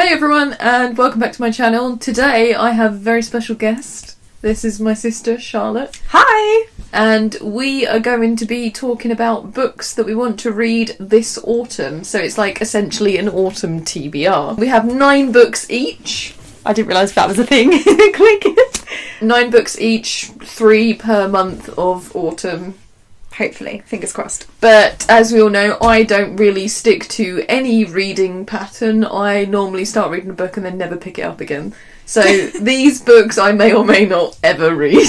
Hey everyone, and welcome back to my channel. Today I have a very special guest. This is my sister Charlotte. Hi! And we are going to be talking about books that we want to read this autumn. So it's like essentially an autumn TBR. We have 9 books each. I didn't realise that was a thing. Quick. 9 books each, 3 per month of autumn. Hopefully, fingers crossed. But as we all know, I don't really stick to any reading pattern. I normally start reading a book and then never pick it up again. So these books I may or may not ever read.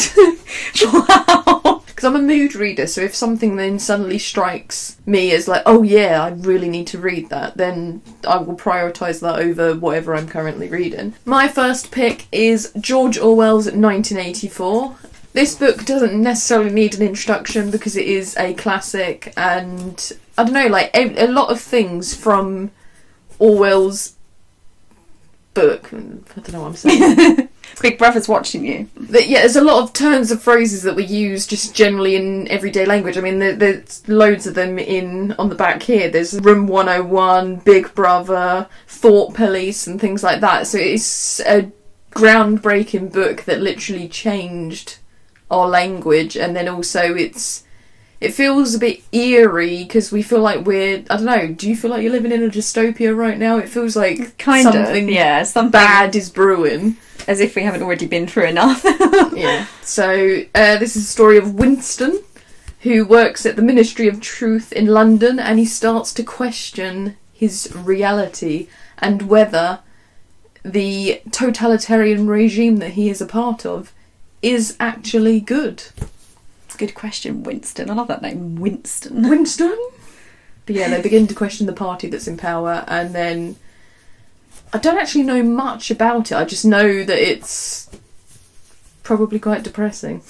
Wow! Because I'm a mood reader, so if something then suddenly strikes me as like, oh yeah, I really need to read that, then I will prioritise that over whatever I'm currently reading. My first pick is George Orwell's 1984. This book doesn't necessarily need an introduction because it is a classic, and I don't know, like a lot of things from Orwell's book. I don't know what I'm saying. Big Brother's watching you. Yeah, there's a lot of turns of phrases that we use just generally in everyday language. I mean, there's loads of them on the back here. There's Room 101, Big Brother, Thought Police, and things like that. So it's a groundbreaking book that literally changed our language, and then also it feels a bit eerie because we feel like I don't know, do you feel like you're living in a dystopia right now? It feels like something bad is brewing. As if we haven't already been through enough. Yeah. So this is a story of Winston, who works at the Ministry of Truth in London, and he starts to question his reality and whether the totalitarian regime that he is a part of is actually good. Good question, Winston. I love that name, Winston. Winston? But yeah, they begin to question the party that's in power, and then I don't actually know much about it. I just know that it's probably quite depressing.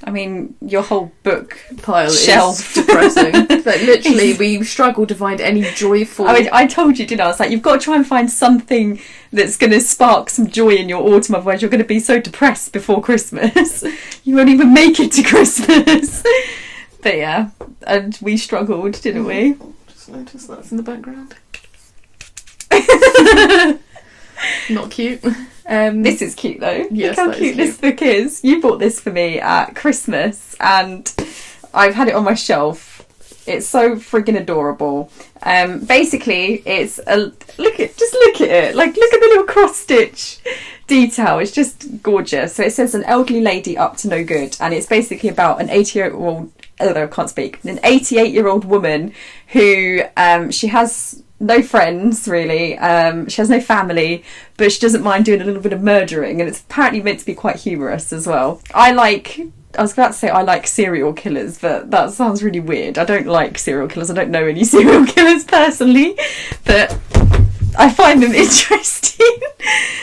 I mean, your whole book pile shelf is depressing. Like literally, we struggle to find any joyful. I mean, I told you, didn't I? I was like, you've got to try and find something that's going to spark some joy in your autumn. Otherwise, you're going to be so depressed before Christmas. You won't even make it to Christmas. But yeah, and we struggled, didn't we? Just notice that's in the background. Not cute. This is cute though. Yes, look how cute this book is. You bought this for me at Christmas, and I've had it on my shelf. It's so friggin' adorable. Basically, it's look at it. Like, look at the little cross stitch detail. It's just gorgeous. So it says an elderly lady up to no good, and it's basically about an 88-year-old woman who she has no friends really, she has no family, but she doesn't mind doing a little bit of murdering, and it's apparently meant to be quite humorous as well. I was about to say I like serial killers, but that sounds really weird. I don't like serial killers. I don't know any serial killers personally, but I find them interesting.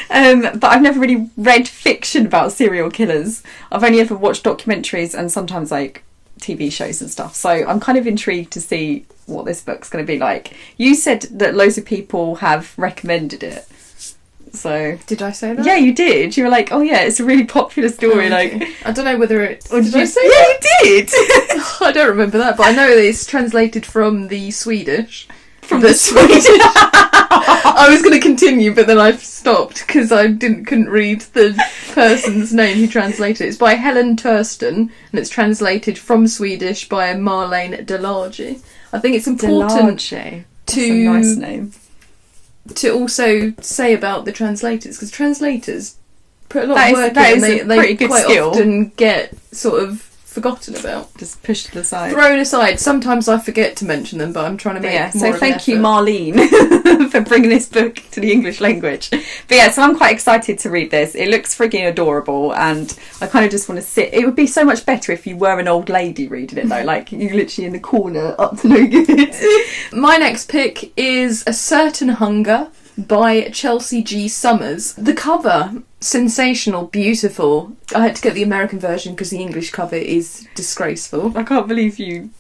But I've never really read fiction about serial killers. I've only ever watched documentaries and sometimes like TV shows and stuff, so I'm kind of intrigued to see what this book's going to be like. You said that loads of people have recommended it, so did I say that? Yeah, you did. You were like, oh yeah, it's a really popular story. Okay. Like, I don't know whether it. Or did I you say yeah, that? you did. I don't remember that, but I know that it's translated from the Swedish. From the Swedish. I was going to continue, but then I stopped because I couldn't read the person's name who translated it. It's by Helen Thurston, and it's translated from Swedish by Marlene Delage. I think it's important That's a nice name. To also say about the translators, because translators put a lot of work in, and they quite often get sort of forgotten about. Just pushed to the side. Thrown aside. Sometimes I forget to mention them, but I'm trying to make more so of an thank you, effort. Marlene, for bringing this book to the English language. But yeah, so I'm quite excited to read this. It looks frigging adorable, and I kind of just want to sit. It would be so much better if you were an old lady reading it though, like you're literally in the corner up to no good. My next pick is A Certain Hunger by Chelsea G. Summers. The cover, sensational, beautiful. I had to get the American version because the English cover is disgraceful. I can't believe you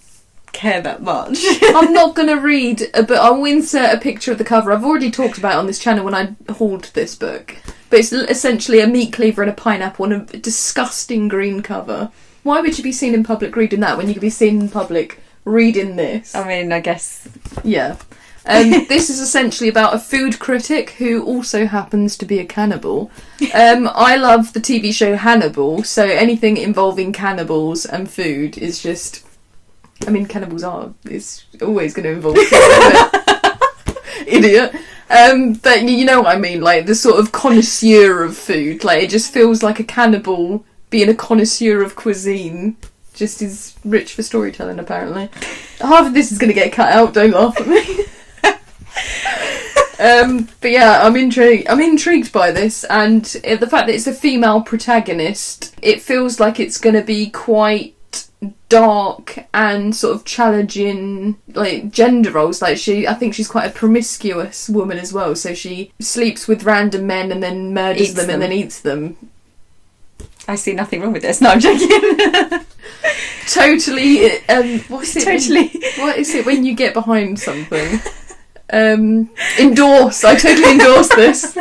care that much. I'm not going to read, but I'll insert a picture of the cover. I've already talked about it on this channel when I hauled this book. But it's essentially a meat cleaver and a pineapple on a disgusting green cover. Why would you be seen in public reading that when you could be seen in public reading this? I mean, I guess... Yeah. This is essentially about a food critic who also happens to be a cannibal. I love the TV show Hannibal, so anything involving cannibals and food is just... I mean, cannibals it's always going to involve food, isn't it? Idiot. But you know what I mean, like the sort of connoisseur of food. Like, it just feels like a cannibal being a connoisseur of cuisine just is rich for storytelling, apparently. Half of this is going to get cut out, don't laugh at me. But yeah, I'm intrigued by this, and the fact that it's a female protagonist, it feels like it's going to be quite dark and sort of challenging, like, gender roles. Like, I think she's quite a promiscuous woman as well, so she sleeps with random men and then murders them and then eats them. I see nothing wrong with this. No, I'm joking. Totally. What's it? Totally. What is it when you get behind something? Endorse. I totally endorse this.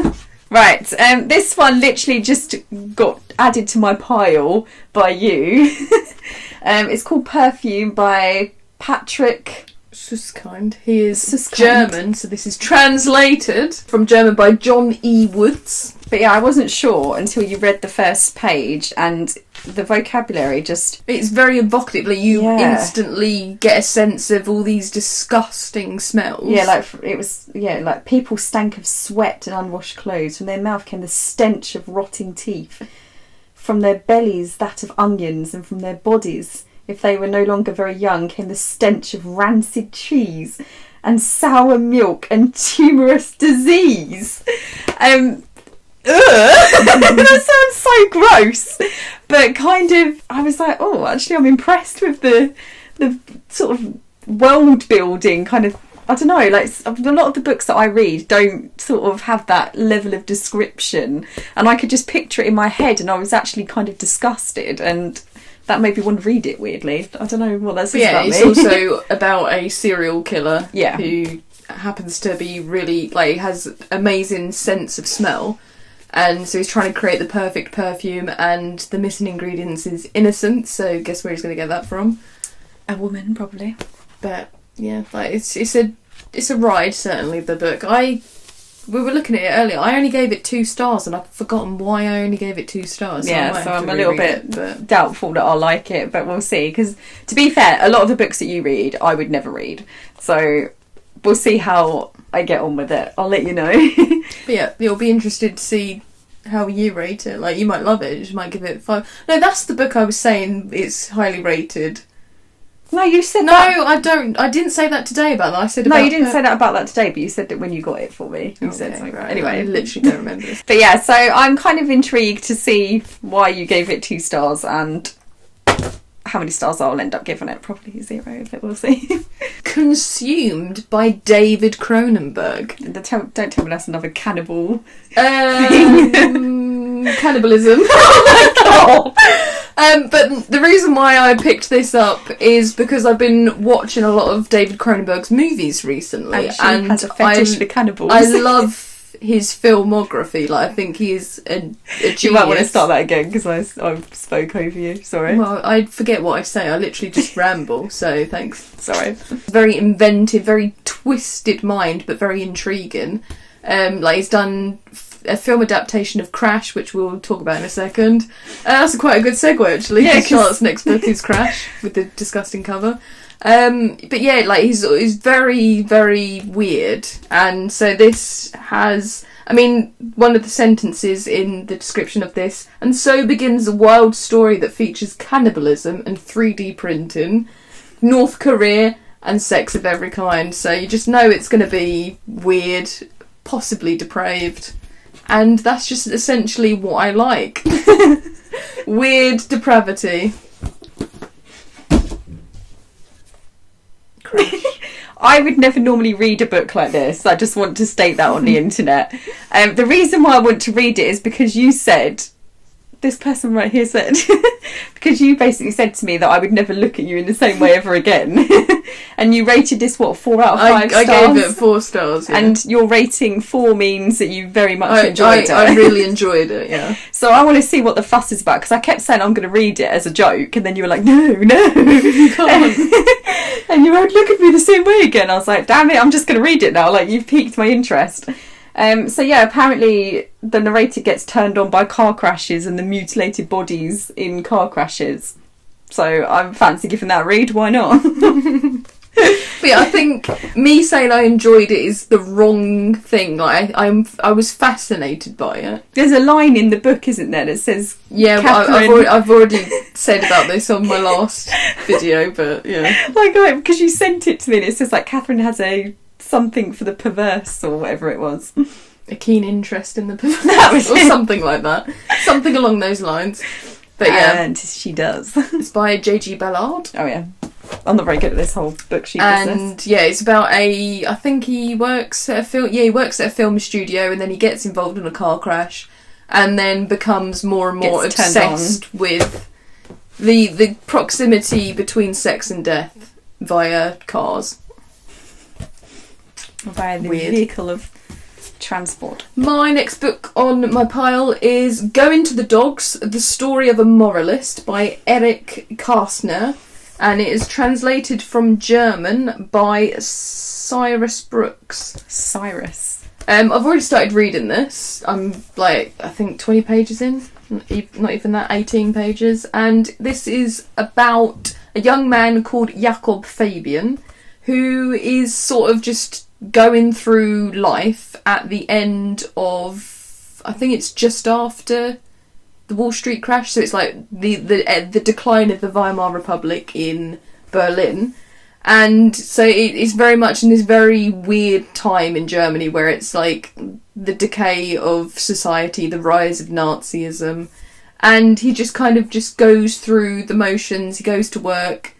Right. This one literally just got added to my pile by you. It's called Perfume by Patrick Suskind. He is Suskind. German, so this is translated from German by John E. Woods. But yeah, I wasn't sure until you read the first page, and the vocabulary just... It's very evocative. Like, you instantly get a sense of all these disgusting smells. Yeah, like it was... Yeah, like people stank of sweat and unwashed clothes. From their mouth came the stench of rotting teeth. From their bellies, that of onions, and from their bodies, if they were no longer very young, came the stench of rancid cheese and sour milk and tumorous disease. That sounds so gross, but kind of, I was like, oh, actually I'm impressed with the sort of world building kind of. I don't know, like a lot of the books that I read don't sort of have that level of description, and I could just picture it in my head, and I was actually kind of disgusted, and that made me want to read it, weirdly. I don't know what that says about me. Yeah, it's also about a serial killer yeah. who happens to be really, like, has amazing sense of smell, and so he's trying to create the perfect perfume, and the missing ingredients is innocence, so guess where he's going to get that from? A woman, probably. But yeah, like it's a ride, certainly, the book. We were looking at it earlier. I only gave it 2 stars, and I've forgotten why I only gave it 2 stars. Yeah, so I'm a little bit doubtful that I'll like it, but we'll see. Because to be fair, a lot of the books that you read, I would never read. So we'll see how I get on with it. I'll let you know. But yeah, you'll be interested to see how you rate it. Like, you might love it. You might give it 5. No, that's the book I was saying it's highly rated. No, you said no, that. I don't. I didn't say that today about that. I said no, about you didn't say that about that today, but you said that when you got it for me. You said something. Right. Anyway, I literally don't remember this. But yeah, so I'm kind of intrigued to see why you gave it 2 stars and how many stars I'll end up giving it. Probably 0, but we'll see. Consumed by David Cronenberg. Don't tell me that's another cannibal. Cannibalism. Oh my god. But the reason why I picked this up is because I've been watching a lot of David Cronenberg's movies recently, and has a fetish for cannibals. I love his filmography. Like, I think he is a genius. You might want to start that again because I spoke over you. Sorry. Well, I forget what I say. I literally just ramble. So thanks. Sorry. Very inventive, very twisted mind, but very intriguing. Like, he's done a film adaptation of Crash, which we'll talk about in a second. That's quite a good segue, actually. Yeah, Charlotte's next book is Crash, with the disgusting cover. But yeah, like, he's very, very weird. And so this has... I mean, one of the sentences in the description of this, and so begins a wild story that features cannibalism and 3D printing, North Korea, and sex of every kind. So you just know it's going to be weird, possibly depraved. And that's just essentially what I like. Weird depravity. I would never normally read a book like this. I just want to state that on the internet. The reason why I want to read it is because you said... This person right here said... because you basically said to me that I would never look at you in the same way ever again. And you rated this, 4 out of 5 I stars? gave it 4 stars, yeah. And your rating 4 means that you very much enjoyed it. I really enjoyed it, yeah. So I want to see what the fuss is about, because I kept saying I'm going to read it as a joke, and then you were like, no, you can't. And you won't look at me the same way again. I was like, damn it, I'm just going to read it now. Like, you've piqued my interest. So yeah, apparently the narrator gets turned on by car crashes and the mutilated bodies in car crashes. So I fancy giving that a read. Why not? But yeah, I think me saying I enjoyed it is the wrong thing. Like, I was fascinated by it. There's a line in the book, isn't there, that says, yeah, Catherine... I've already said about this on my last video, but yeah. Like, because you sent it to me and it says like Catherine has a something for the perverse or whatever it was. A keen interest in the perverse or something like that. Something along those lines. But yeah. And she does. It's by J.G. Ballard. Oh yeah. I'm not very good at this whole book sheet business. And yeah, it's about I think he works at a film studio, and then he gets involved in a car crash and then becomes more and more obsessed with the proximity between sex and death via cars. Via the vehicle of transport. My next book on my pile is Going to the Dogs, The Story of a Moralist by Eric Kastner, and it is translated from German by Cyrus Brooks. Cyrus. I've already started reading this. I'm like, I think 20 pages in, not even that, 18 pages, and this is about a young man called Jakob Fabian, who is sort of just going through life at the end of, I think it's just after the Wall Street crash, so it's like the decline of the Weimar Republic in Berlin, and so it's very much in this very weird time in Germany where it's like the decay of society, the rise of Nazism, and he just kind of just goes through the motions. He goes to work,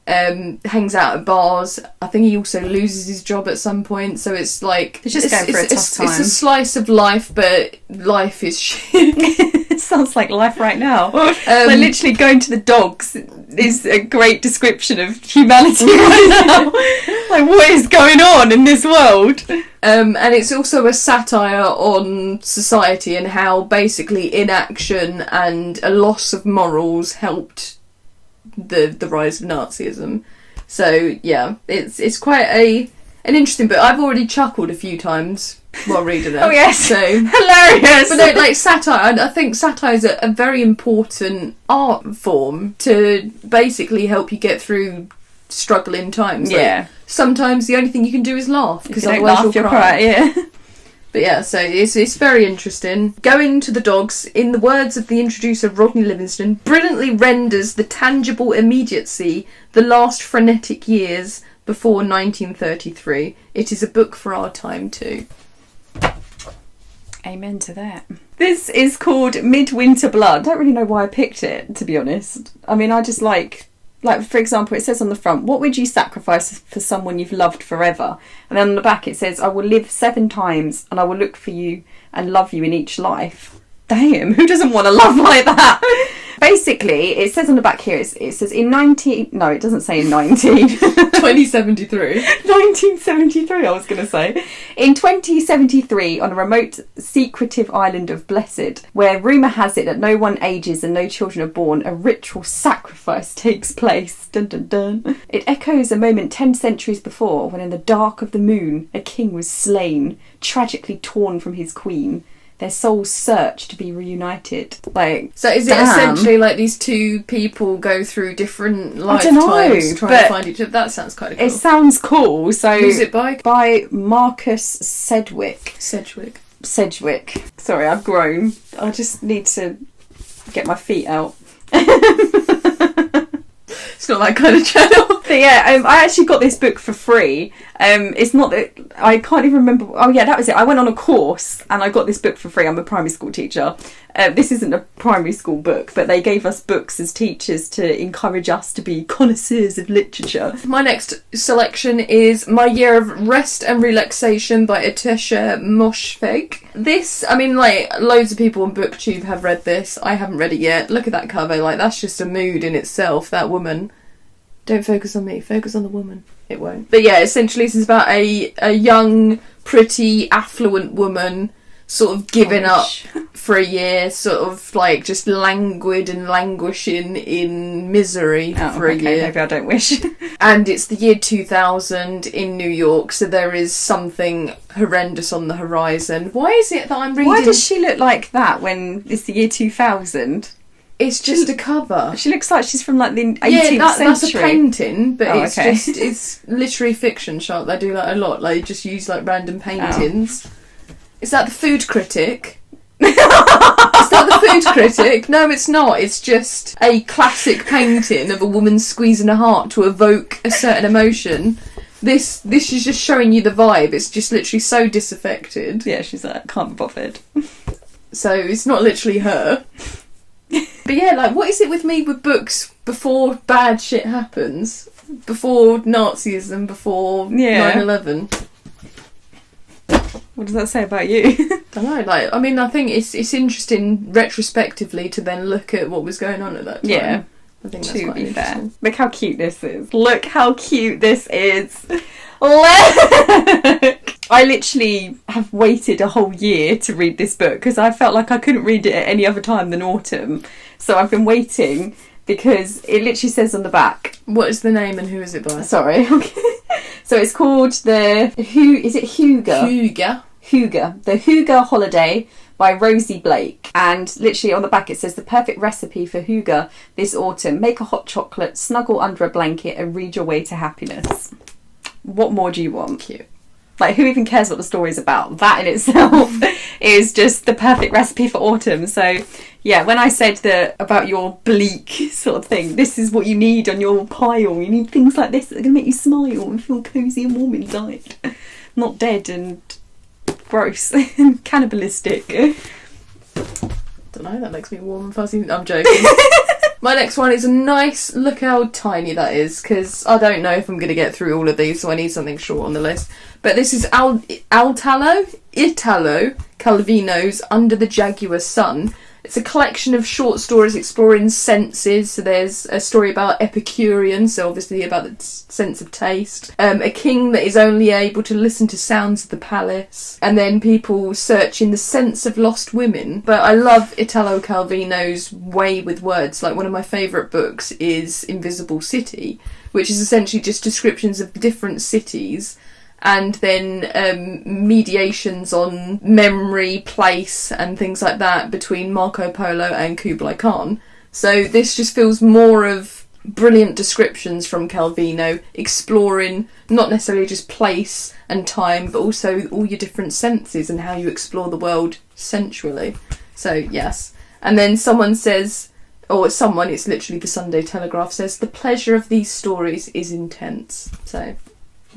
hangs out at bars. I think he also loses his job at some point, so it's like he's just going for a tough time. It's a slice of life, but life is shit. It sounds like life right now. Like literally going to the dogs is a great description of humanity right now. Like, what is going on in this world? And it's also a satire on society and how basically inaction and a loss of morals helped the rise of Nazism. So yeah, it's quite an interesting book. I've already chuckled a few times while reading it. Oh yes, so hilarious. But no, like satire, I think satire is a very important art form to basically help you get through struggling times. Yeah. Like, sometimes the only thing you can do is laugh, because otherwise you'll cry. Yeah. But yeah, so it's very interesting. Going to the Dogs, in the words of the introducer Rodney Livingston, brilliantly renders the tangible immediacy, the last frenetic years before 1933. It is a book for our time too. Amen to that. This is called Midwinter Blood. I don't really know why I picked it, to be honest. I mean, I just like, for example, it says on the front, what would you sacrifice for someone you've loved forever? And then on the back it says, I will live 7 times and I will look for you and love you in each life. Damn, who doesn't want to love like that? Basically, it says on the back here, it says in 19... No, it doesn't say in 2073. 1973, I was going to say. In 2073, on a remote, secretive island of Blessed, where rumour has it that no one ages and no children are born, a ritual sacrifice takes place. Dun dun dun. It echoes a moment 10 centuries before, when in the dark of the moon, a king was slain, tragically torn from his queen. Their souls search to be reunited. Like, so is it essentially like these two people go through different lifetimes trying to find each other? That sounds kind of cool. It sounds cool. So who's it by? By Marcus Sedgwick. Sedgwick. Sorry, I've grown. I just need to get my feet out. It's not that kind of channel. But yeah, I actually got this book for free. It's not that I can't even remember. Oh yeah, that was it. I went on a course and I got this book for free. I'm a primary school teacher. This isn't a primary school book, but they gave us books as teachers to encourage us to be connoisseurs of literature. My next selection is My Year of Rest and Relaxation by Atesha Moshfegh. This, I mean, like, loads of people on BookTube have read this. I haven't read it yet. Look at that cover. Like, that's just a mood in itself, that woman. Don't focus on me, focus on the woman. It won't. But yeah, essentially this is about a young, pretty, affluent woman sort of giving up for a year, sort of like just languid and languishing in misery for a year. Maybe I don't wish. And it's the year 2000 in New York, so there is something horrendous on the horizon. Why is it that I'm reading... Why does she look like that when it's the year 2000? It's just a cover. She looks like she's from like the 18th that's century. a painting, but okay. it's literary fiction shop. They do that a lot. Like, just use like random paintings. Is that the Food Critic? Is that the Food Critic? No, it's not. It's just a classic painting of a woman squeezing a heart to evoke a certain emotion. This is just showing you the vibe. It's just literally so disaffected. Yeah, she's like, can't be bothered. So it's not literally her. But yeah, like, what is it with me with books before bad shit happens? Before Nazism, before 9/11? What does that say about you? Don't know, like, I mean, I think it's interesting retrospectively to then look at what was going on at that time. Yeah. I think that's quite interesting. Fair. Look how cute this is. Look how cute this is. Look! I literally have waited a whole year to read this book because I felt like I couldn't read it at any other time than autumn. So I've been waiting because it literally says on the back. What is the name and who is it by? Sorry. So it's called Is it Hygge? Hygge. The Hygge Holiday by Rosie Blake. And literally on the back it says, the perfect recipe for Hygge this autumn. Make a hot chocolate, snuggle under a blanket and read your way to happiness. What more do you want? Cute. Like, who even cares what the story's about? That in itself is just the perfect recipe for autumn. So, yeah, when I said that about your bleak sort of thing, this is what you need on your pile. You need things like this that are going to make you smile and feel cosy and warm inside. Not dead and gross and cannibalistic. Don't know, that makes me warm and fuzzy. I'm joking. My next one is a nice, look how tiny that is, because I don't know if I'm going to get through all of these, so I need something short on the list. But this is Italo Calvino's Under the Jaguar Sun. It's a collection of short stories exploring senses. So there's a story about Epicurean, so obviously about the sense of taste. A king that is only able to listen to sounds of the palace. And then people searching the sense of lost women. But I love Italo Calvino's way with words. Like, one of my favourite books is Invisible City, which is essentially just descriptions of different cities and then mediations on memory, place and things like that between Marco Polo and Kublai Khan. So this just feels more of brilliant descriptions from Calvino, exploring not necessarily just place and time, but also all your different senses and how you explore the world sensually. So yes. And then someone says, it's literally the Sunday Telegraph says, the pleasure of these stories is intense. So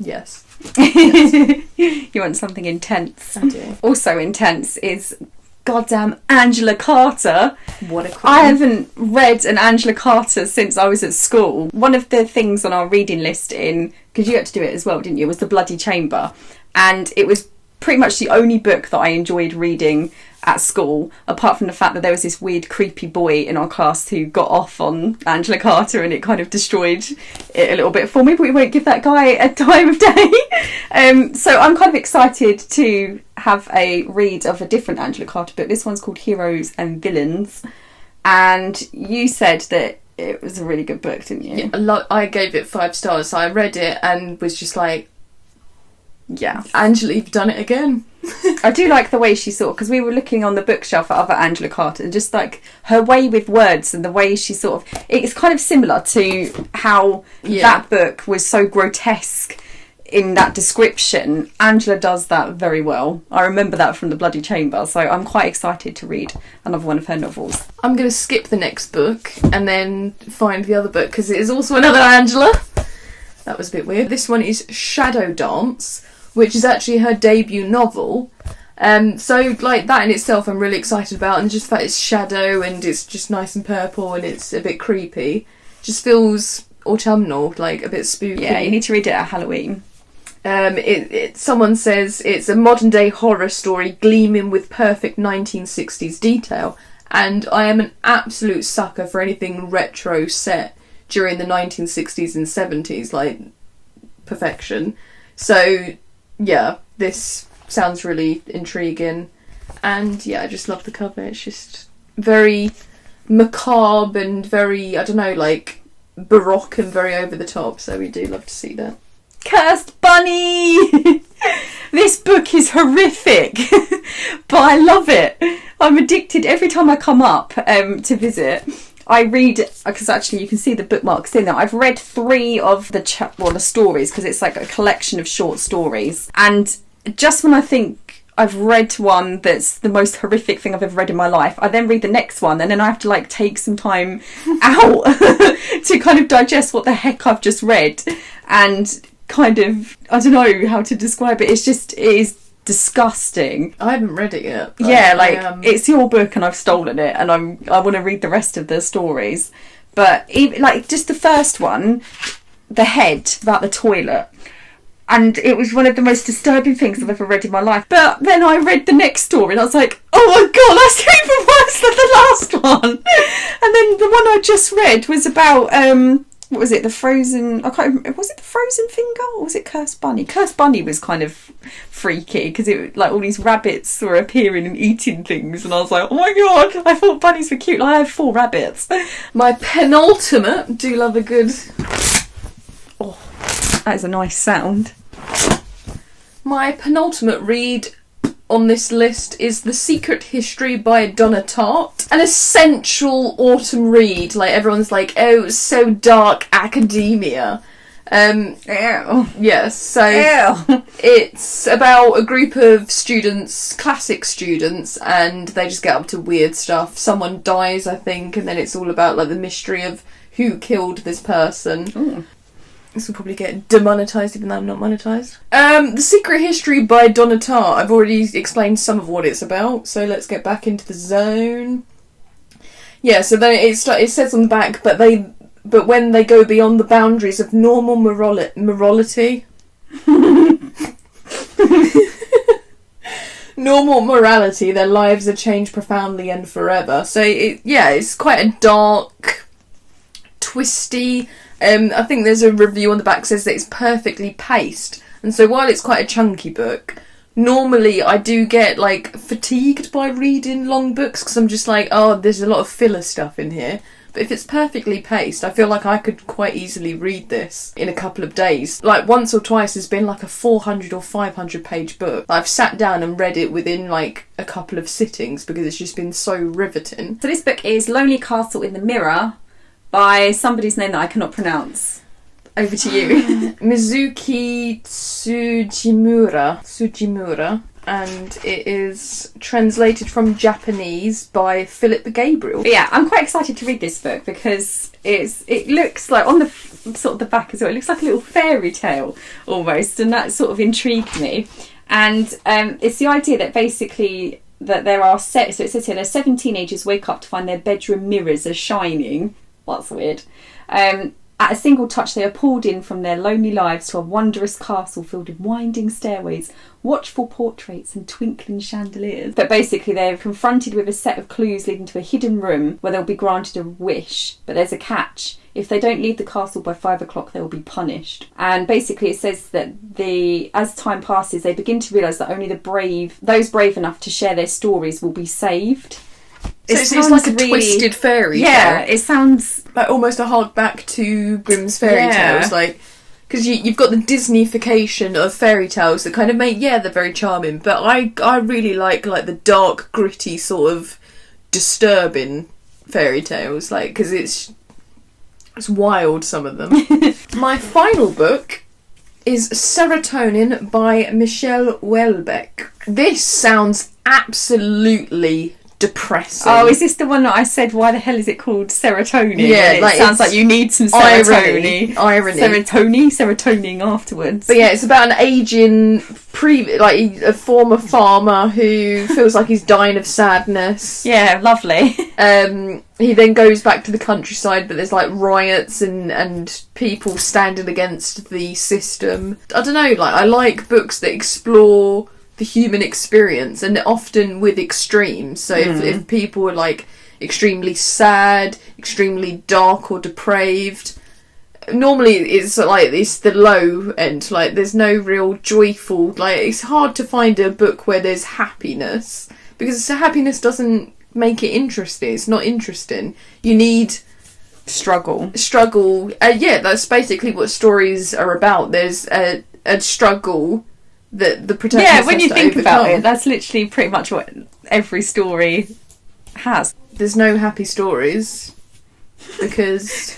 yes. You want something intense. I do. Also intense is goddamn Angela Carter. What a queen. I haven't read an Angela Carter since I was at school. One of the things on our reading list because you had to do it as well, didn't you, was The Bloody Chamber. And it was pretty much the only book that I enjoyed reading at school, apart from the fact that there was this weird creepy boy in our class who got off on Angela Carter and it kind of destroyed it a little bit for me, but we won't give that guy a time of day. So I'm kind of excited to have a read of a different Angela Carter book. This one's called Heroes and Villains, and you said that it was a really good book, didn't you? Yeah, I gave it 5 stars. So I read it and was just like, yeah, Angela, you've done it again. I do like the way she because we were looking on the bookshelf at other Angela Carter, and just like her way with words and the way she it's kind of similar to how that book was so grotesque in that description. Angela does that very well. I remember that from The Bloody Chamber, so I'm quite excited to read another one of her novels. I'm going to skip the next book and then find the other book because it is also another Angela. That was a bit weird. This one is Shadow Dance, which is actually her debut novel. So like that in itself I'm really excited about, and just that it's shadow and it's just nice and purple and it's a bit creepy. Just feels autumnal, like a bit spooky. Yeah, you need to read it at Halloween. Someone says it's a modern day horror story gleaming with perfect 1960s detail, and I am an absolute sucker for anything retro set during the 1960s and 70s. Like, perfection. So, yeah, this sounds really intriguing. And, yeah, I just love the cover. It's just very macabre and very, I don't know, like, baroque and very over the top. So we do love to see that. Cursed Bunny! This book is horrific, but I love it. I'm addicted. Every time I come up to visit, I read, because actually you can see the bookmarks in there. I've read 3 of the stories, because it's like a collection of short stories. And just when I think I've read one that's the most horrific thing I've ever read in my life, I then read the next one, and then I have to like take some time out to kind of digest what the heck I've just read. And kind of, I don't know how to describe it. It is disgusting. I haven't read it yet. Yeah, like it's your book and I've stolen it, and I want to read the rest of the stories. But even like just the first one, the head about the toilet, and it was one of the most disturbing things I've ever read in my life. But then I read the next story and I was like, oh my god, that's even worse than the last one. And then the one I just read was about what was it? The frozen... I can't remember. Was it the frozen finger or was it Cursed Bunny? Cursed Bunny was kind of freaky because it like all these rabbits were appearing and eating things, and I was like, oh my god! I thought bunnies were cute. Like, I have 4 rabbits. My penultimate. Do love a good. Oh, that is a nice sound. My penultimate read on this list is The Secret History by Donna Tartt. An essential autumn read. Like, everyone's like, oh, it's so dark, academia. Ew. Yes, so Ew. It's about a group of students, classic students, and they just get up to weird stuff. Someone dies, I think, and then it's all about like the mystery of who killed this person. Ooh. This will probably get demonetised even though I'm not monetised. The Secret History by Donna Tartt. I've already explained some of what it's about, so let's get back into the zone. Yeah, so then it says on the back, but when they go beyond the boundaries of normal morality... normal morality, their lives are changed profoundly and forever. So, it's quite a dark, twisty... I think there's a review on the back that says that it's perfectly paced. And so while it's quite a chunky book, normally I do get like fatigued by reading long books because I'm just like, oh, there's a lot of filler stuff in here. But if it's perfectly paced, I feel like I could quite easily read this in a couple of days. Like once or twice there's been like a 400 or 500 page book. I've sat down and read it within like a couple of sittings because it's just been so riveting. So this book is Lonely Castle in the Mirror by somebody's name that I cannot pronounce. Over to you. Mizuki Tsujimura, and it is translated from Japanese by Philip Gabriel. Yeah, I'm quite excited to read this book because it looks like on the sort of the back as well. It looks like a little fairy tale almost, and that sort of intrigued me. And it's the idea that basically that there are so it says here there's 7 teenagers wake up to find their bedroom mirrors are shining. That's weird. At a single touch, they are pulled in from their lonely lives to a wondrous castle filled with winding stairways, watchful portraits and twinkling chandeliers. But basically, they're confronted with a set of clues leading to a hidden room where they'll be granted a wish. But there's a catch. If they don't leave the castle by 5 o'clock, they will be punished. And basically, it says that as time passes, they begin to realise that only those brave enough to share their stories, will be saved. So it's like a twisted fairy tale. Yeah, it sounds like almost a hark back to Grimm's fairy tales, like because you've got the Disneyfication of fairy tales that kind of they're very charming, but I really like the dark, gritty sort of disturbing fairy tales, like because it's wild, some of them. My final book is Serotonin by Michelle Houellebecq. This sounds absolutely depressing. Oh, is this the one that I said, why the hell is it called Serotonin? Yeah, it sounds like you need some irony. Serotonin afterwards. But yeah, it's about an aging a former farmer who feels like he's dying of sadness. Yeah, lovely. He then goes back to the countryside, but there's like riots and people standing against the system. I don't know, I like books that explore the human experience, and often with extremes. So if people are extremely sad, extremely dark or depraved, normally it's like it's the low end, like there's no real joyful, like it's hard to find a book where there's happiness, because the happiness doesn't make it interesting. It's not interesting. You need struggle. Yeah, that's basically what stories are about. There's a struggle that the protagonist has when you to think overcome. about it, that's literally pretty much what every story has. There's no happy stories because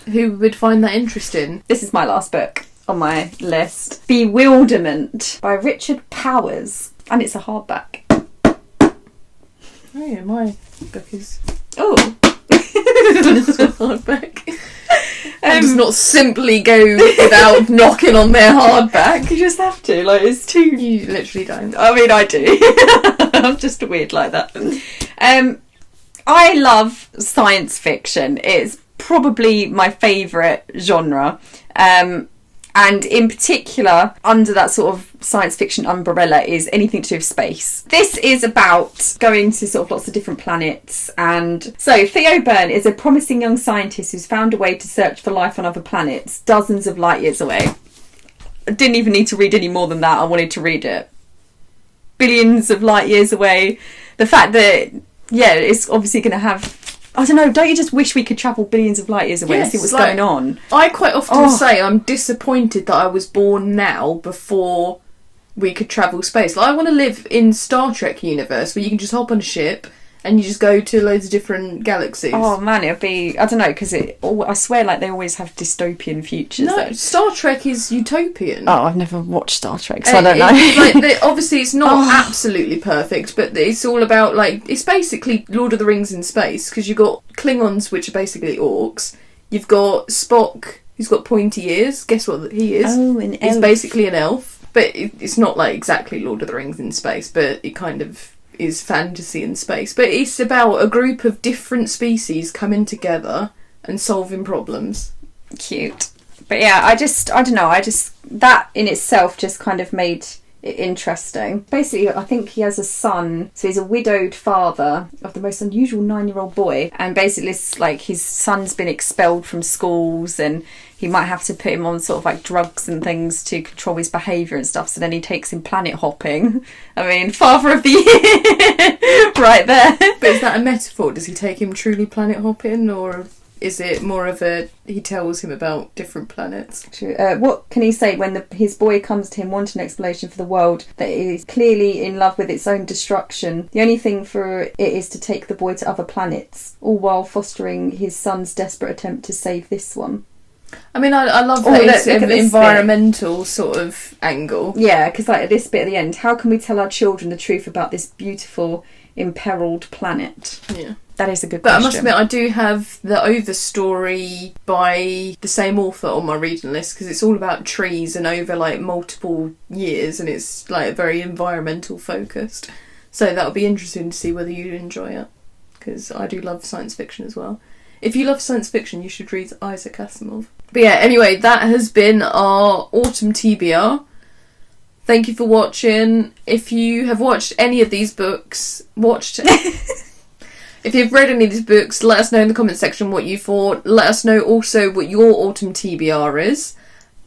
who would find that interesting? This is my last book on my list. Bewilderment by Richard Powers. And it's a hardback. Oh yeah, my book is... Oh. It's a hardback. Does not simply go without knocking on their hardback. You just have to, like, it's too... You literally don't. I mean, I do. I'm just weird like that. I love science fiction. It's probably my favourite genre. And in particular, under that sort of science fiction umbrella is anything to do with space. This is about going to sort of lots of different planets. And so Theo Byrne is a promising young scientist who's found a way to search for life on other planets, dozens of light years away. I didn't even need to read any more than that. I wanted to read it. Billions of light years away. The fact that, yeah, it's obviously going to have... I don't know, don't you just wish we could travel billions of light years away and see what's going on? I quite often say I'm disappointed that I was born now before we could travel space. Like, I want to live in Star Trek universe where you can just hop on a ship and you just go to loads of different galaxies. Oh man, it'd be... I don't know, because I swear like they always have dystopian futures. No, Star Trek is utopian. Oh, I've never watched Star Trek, so I don't know. Obviously it's not absolutely perfect, but it's all about, like, it's basically Lord of the Rings in space, because you've got Klingons, which are basically orcs. You've got Spock, who's got pointy ears. Guess what he is? Oh, an elf. He's basically an elf. But it's not like exactly Lord of the Rings in space, but it kind of is fantasy in space. But it's about a group of different species coming together and solving problems. Cute. But yeah, I don't know, that in itself just kind of made it interesting. Basically, I think he has a son, so he's a widowed father of the most unusual 9-year-old boy, and basically it's like his son's been expelled from schools and he might have to put him on sort of like drugs and things to control his behaviour and stuff, so then he takes him planet hopping. I mean, father of the year right there. But is that a metaphor? Does he take him truly planet hopping, or is it more of a he tells him about different planets? True. What can he say when his boy comes to him wanting an explanation for the world that is clearly in love with its own destruction? The only thing for it is to take the boy to other planets, all while fostering his son's desperate attempt to save this one. I mean, I love that it's an environmental sort of angle. Yeah, because like this bit at the end, how can we tell our children the truth about this beautiful, imperiled planet? Yeah. That is a good question. But I must admit, I do have the Overstory by the same author on my reading list, because it's all about trees and over like multiple years, and it's like very environmental focused. So that'll be interesting to see whether you enjoy it, because I do love science fiction as well. If you love science fiction, you should read Isaac Asimov. But yeah, anyway, that has been our autumn TBR. Thank you for watching. If you have watched any of these books, if you've read any of these books, let us know in the comment section what you thought. Let us know also what your autumn TBR is.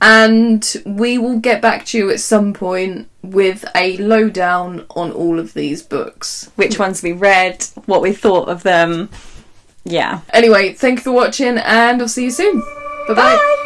And we will get back to you at some point with a lowdown on all of these books. Which ones we read, what we thought of them. Yeah. Anyway, thank you for watching, and I'll see you soon. Bye-bye. Bye.